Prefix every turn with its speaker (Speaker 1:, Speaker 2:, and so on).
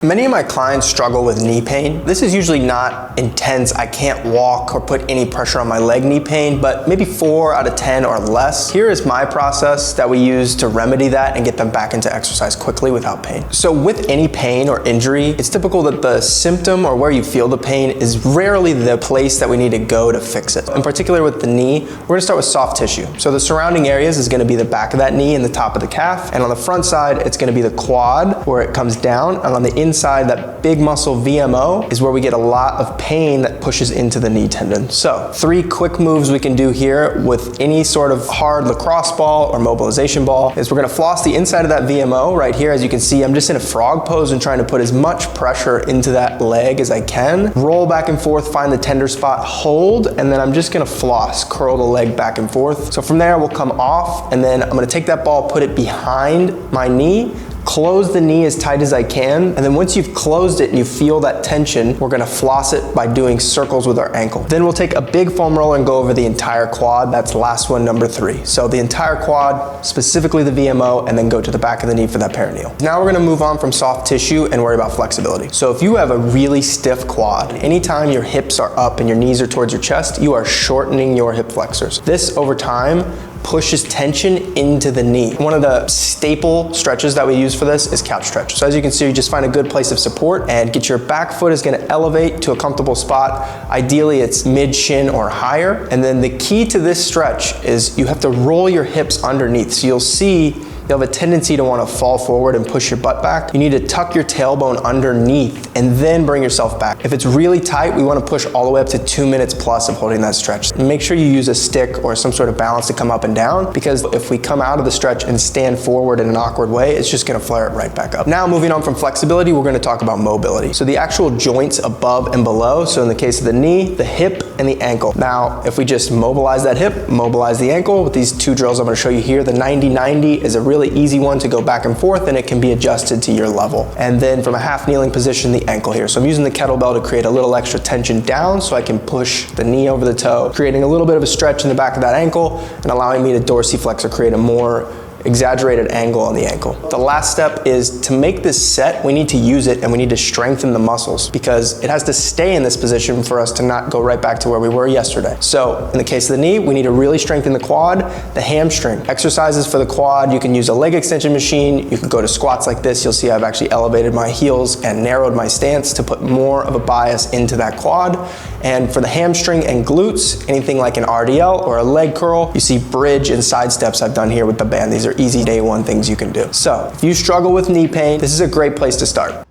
Speaker 1: Many of my clients struggle with knee pain. This is usually not intense, I can't walk or put any pressure on my leg knee pain, but maybe 4 out of 10 or less. Here is my process that we use to remedy that and get them back into exercise quickly without pain. So with any pain or injury, it's typical that the symptom or where you feel the pain is rarely the place that we need to go to fix it. In particular with the knee, we're gonna start with soft tissue. So the surrounding areas is gonna be the back of that knee and the top of the calf, and on the front side, it's gonna be the quad where it comes down, and on the inside, that big muscle VMO is where we get a lot of pain that pushes into the knee tendon. So 3 quick moves we can do here with any sort of hard lacrosse ball or mobilization ball is we're gonna floss the inside of that VMO right here. As you can see, I'm just in a frog pose and trying to put as much pressure into that leg as I can. Roll back and forth, find the tender spot, hold, and then I'm just gonna floss, curl the leg back and forth. So from there, we'll come off, and then I'm gonna take that ball, put it behind my knee, close the knee as tight as I can, and then once you've closed it and you feel that tension, we're gonna floss it by doing circles with our ankle. Then we'll take a big foam roller and go over the entire quad. That's last one, number 3. So the entire quad, specifically the VMO, and then go to the back of the knee for that perineal. Now we're gonna move on from soft tissue and worry about flexibility. So if you have a really stiff quad, anytime your hips are up and your knees are towards your chest, you are shortening your hip flexors. This over time pushes tension into the knee. One of the staple stretches that we use for this is couch stretch. So as you can see, you just find a good place of support and get your back foot is gonna elevate to a comfortable spot. Ideally, it's mid shin or higher. And then the key to this stretch is you have to roll your hips underneath. So you'll see you have a tendency to want to fall forward and push your butt back. You need to tuck your tailbone underneath and then bring yourself back. If it's really tight, we want to push all the way up to 2 minutes plus of holding that stretch. And make sure you use a stick or some sort of balance to come up and down, because if we come out of the stretch and stand forward in an awkward way, it's just going to flare it right back up. Now moving on from flexibility, we're going to talk about mobility. So the actual joints above and below. So in the case of the knee, the hip and the ankle. Now, if we just mobilize that hip, mobilize the ankle with these 2 drills I'm going to show you here, the 90-90 is a really easy one to go back and forth, and it can be adjusted to your level. And then from a half kneeling position, the ankle here. So I'm using the kettlebell to create a little extra tension down so I can push the knee over the toe, creating a little bit of a stretch in the back of that ankle and allowing me to dorsiflex or create a more exaggerated angle on the ankle. The last step is to make this set, we need to use it and we need to strengthen the muscles, because it has to stay in this position for us to not go right back to where we were yesterday. So in the case of the knee, we need to really strengthen the quad, the hamstring. Exercises for the quad, you can use a leg extension machine, you can go to squats like this. You'll see I've actually elevated my heels and narrowed my stance to put more of a bias into that quad. And for the hamstring and glutes, anything like an RDL or a leg curl, you see bridge and side steps I've done here with the band. These are easy day one things you can do. So if you struggle with knee pain, this is a great place to start.